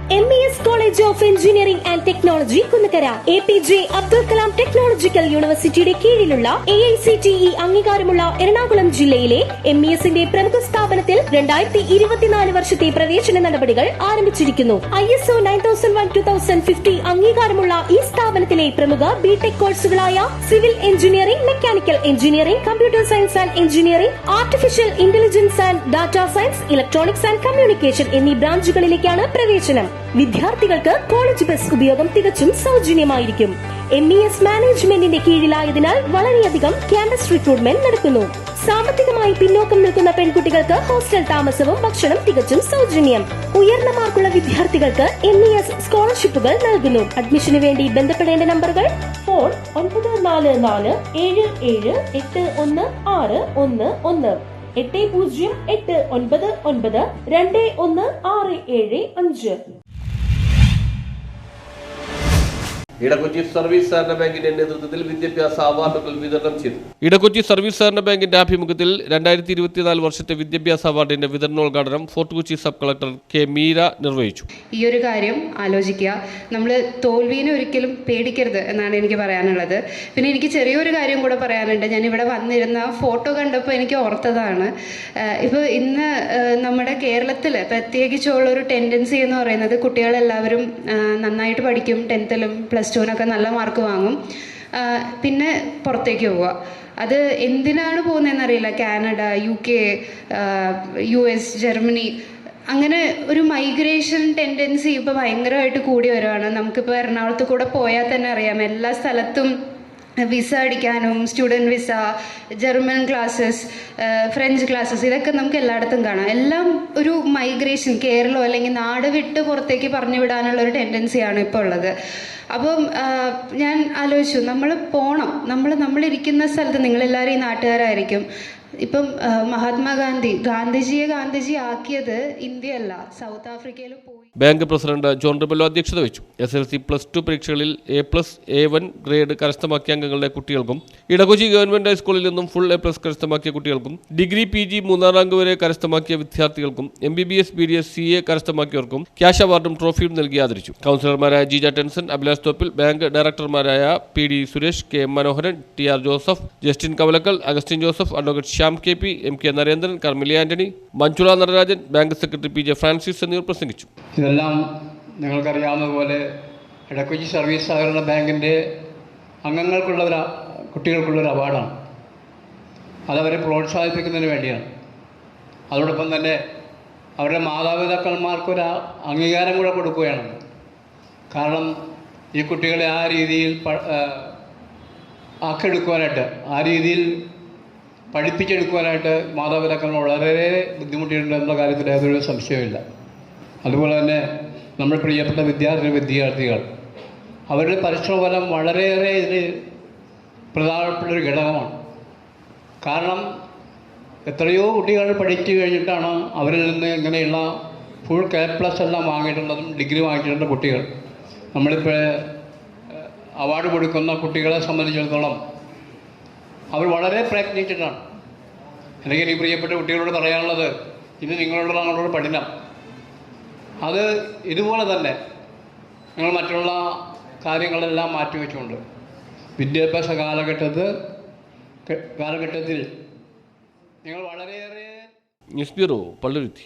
MES College of Engineering and Technology Kunnakkara APJ Abdul Kalam technological യൂണിവേഴ്സിറ്റിയുടെ കീഴിലുള്ള AICTE അംഗീകാരമുള്ള എറണാകുളം ജില്ലയിലെ MESന്റെ പ്രമുഖ സ്ഥാപനത്തിൽ 2024 വർഷത്തെ പ്രവേശന നടപടികൾ ആരംഭിച്ചിരിക്കുന്നു. ISO 9001:2050 അംഗീകാരമുള്ള ഈ സ്ഥാപനത്തിലെ പ്രമുഖ ബിടെക് കോഴ്സുകളായ civil engineering, mechanical engineering, computer science and engineering, artificial intelligence and data science, electronics and communication എന്നീ ബ്രാഞ്ചുകളിലേക്കാണ് പ്രവേശനം. വിദ്യാർത്ഥികൾക്ക് കോളേജ് ബസ് ഉപയോഗം തികച്ചും സൗജന്യമായിരിക്കും. MES മാനേജ്മെന്റിന്റെ കീഴിലായതിനാൽ വളരെയധികം ക്യാമ്പസ് റിക്രൂട്ട്മെന്റ് നടക്കുന്നു. സാമ്പത്തികമായി പിന്നോക്കം നിൽക്കുന്ന പെൺകുട്ടികൾക്ക് ഹോസ്റ്റൽ താമസവും ഭക്ഷണം തികച്ചും സൗജന്യം. ഉയർന്ന മാർക്കുള്ള വിദ്യാർത്ഥികൾക്ക് MES സ്കോളർഷിപ്പുകൾ നൽകുന്നു. അഡ്മിഷന് വേണ്ടി ബന്ധപ്പെടേണ്ട നമ്പറുകൾ: ഫോൺ 9444781611, 8089921675. ഇടക്കൊച്ചി സർവീസ് സഹകരണ ബാങ്കിന്റെ നേതൃത്വത്തിൽ വിദ്യാഭ്യാസ അവാർഡുകൾ വിതരണം ചെയ്തു. ഇടക്കൊച്ചി സർവീസ് സഹകരണ ബാങ്കിന്റെ ആഭിമുഖ്യത്തിൽ 2024 വർഷത്തെ വിദ്യാഭ്യാസ അവാർഡിന്റെ വിതരണോദ്ഘാടനം fort Kochi sub collector K Meera നിർവഹിച്ചു. ഈ ഒരു കാര്യം ആലോചിക്കുക, നമ്മൾ തോൽവിനെ ഒരിക്കലും പേടിക്കരുത് എന്നാണ് എനിക്ക് പറയാനുള്ളത്. പിന്നെ എനിക്ക് ചെറിയൊരു കാര്യം കൂടെ പറയാനുണ്ട്. ഞാൻ ഇവിടെ വന്നിരുന്ന ഫോട്ടോ കണ്ടപ്പോൾ എനിക്ക് ഓർത്തതാണ്. ഇപ്പോൾ ഇന്ന് നമ്മുടെ കേരളത്തിൽ പ്രത്യേകിച്ചുള്ളൊരു ടെൻഡൻസി എന്ന് പറയുന്നത് കുട്ടികളെല്ലാവരും നന്നായിട്ട് പഠിക്കും, 10th-ലും പ്ലസ് ടുവിനൊക്കെ നല്ല മാർക്ക് വാങ്ങും, പിന്നെ പുറത്തേക്ക് പോവുക. അത് എന്തിനാണ് പോകുന്നതെന്നറിയില്ല. കാനഡ, UK, US, ജർമ്മനി, അങ്ങനെ ഒരു മൈഗ്രേഷൻ ടെൻഡൻസി ഇപ്പോൾ ഭയങ്കരമായിട്ട് കൂടി വരുവാണ്. നമുക്കിപ്പോൾ എറണാകുളത്ത് കൂടെ പോയാൽ തന്നെ അറിയാം, എല്ലാ സ്ഥലത്തും വിസ അടിക്കാനും student visa, German classes, French classes, ഇതൊക്കെ നമുക്ക് എല്ലായിടത്തും കാണാം. എല്ലാം ഒരു മൈഗ്രേഷൻ, കേരളം അല്ലെങ്കിൽ നാട് വിട്ട് പുറത്തേക്ക് പറഞ്ഞു വിടാനുള്ളൊരു ടെൻഡൻസിയാണ് ഇപ്പോൾ ഉള്ളത്. അപ്പം ഞാൻ ആലോചിച്ചു, നമ്മൾ പോകണം. നമ്മളിരിക്കുന്ന സ്ഥലത്ത്, നിങ്ങളെല്ലാവരും ഈ നാട്ടുകാരായിരിക്കും. ഇപ്പം ഗാന്ധിജി ആക്കിയത് ഇന്ത്യയല്ല, സൗത്ത് ആഫ്രിക്കയിൽ പോയി. ബാങ്ക് പ്രസിഡന്റ് ജോൺ റിബല്ലോ അധ്യക്ഷത വഹിച്ചു. SSLC +2 പരീക്ഷകളിൽ A+, A1 ഗ്രേഡ് കരസ്ഥമാക്കിയ അംഗങ്ങളുടെ കുട്ടികൾക്കും ഇടക്കൊച്ചി ഗവൺമെന്റ് ഹൈസ്കൂളിൽ നിന്നും ഫുൾ A+ കരസ്ഥമാക്കിയ കുട്ടികൾക്കും ഡിഗ്രി PG 3ാം റാങ്ക് വരെ കരസ്ഥമാക്കിയ വിദ്യാർത്ഥികൾക്കും MBBS BDS CA കരസ്ഥമാക്കിയവർക്കും ക്യാഷ് അവാർഡും ട്രോഫിയും നൽകി ആദരിച്ചു. കൗൺസിലർമാരായ ജീജ ടെൻസൺ, അഭിലാഷ് തോപ്പിൽ, ബാങ്ക് ഡയറക്ടർമാരായ PD Suresh, KM Manoharan, TR Joseph, Justin Kavalakkal, Augustine Joseph, advocate Shyam KP, MK Narendran, Karmili Antony, Manjula Natarajan, bank secretary PJ Francis എന്നിവർ പ്രസംഗിച്ചു. ഇതെല്ലാം നിങ്ങൾക്കറിയാവുന്നതുപോലെ ഇടക്കൊച്ചി സർവീസ് സഹകരണ ബാങ്കിൻ്റെ കുട്ടികൾക്കുള്ളൊരു അവാർഡാണ്. അതവരെ പ്രോത്സാഹിപ്പിക്കുന്നതിന് വേണ്ടിയാണ്. അതോടൊപ്പം തന്നെ അവരുടെ മാതാപിതാക്കന്മാർക്കൊരു അംഗീകാരം കൂടെ കൊടുക്കുകയാണ്. കാരണം ഈ കുട്ടികളെ ആ രീതിയിൽ ആക്കിയെടുക്കുവാനായിട്ട്, ആ രീതിയിൽ പഠിപ്പിച്ചെടുക്കുവാനായിട്ട് മാതാപിതാക്കന്മാർ വളരെ ബുദ്ധിമുട്ടിയിട്ടുണ്ട് എന്ന കാര്യത്തിൽ യാതൊരു സംശയമില്ല. അതുപോലെ തന്നെ നമ്മുടെ പ്രിയപ്പെട്ട വിദ്യാർത്ഥികൾ അവരുടെ പരിശ്രമഫലം വളരെയേറെ ഇതിൽ പ്രധാനപ്പെട്ടൊരു ഘടകമാണ്. കാരണം എത്രയോ കുട്ടികൾ പഠിച്ചു കഴിഞ്ഞിട്ടാണ് അവരിൽ നിന്ന് ഇങ്ങനെയുള്ള ഫുൾ A+ എല്ലാം വാങ്ങിയിട്ടുള്ളതും ഡിഗ്രി വാങ്ങിയിട്ടുള്ള കുട്ടികൾ. നമ്മളിപ്പോൾ അവാർഡ് കൊടുക്കുന്ന കുട്ടികളെ സംബന്ധിച്ചിടത്തോളം അവർ വളരെ പ്രയത്നിച്ചിട്ടാണ്. അല്ലെങ്കിൽ ഈ പ്രിയപ്പെട്ട കുട്ടികളോട് പറയാനുള്ളത്, ഇത് നിങ്ങളോട് പഠനം. അത് ഇതുപോലെ തന്നെ നിങ്ങൾ മറ്റുള്ള കാര്യങ്ങളെല്ലാം മാറ്റിവെച്ചുകൊണ്ട് വിദ്യാഭ്യാസ കാലഘട്ടത്തിൽ നിങ്ങൾ വളരെയേറെ. News bureau, Palluruthy.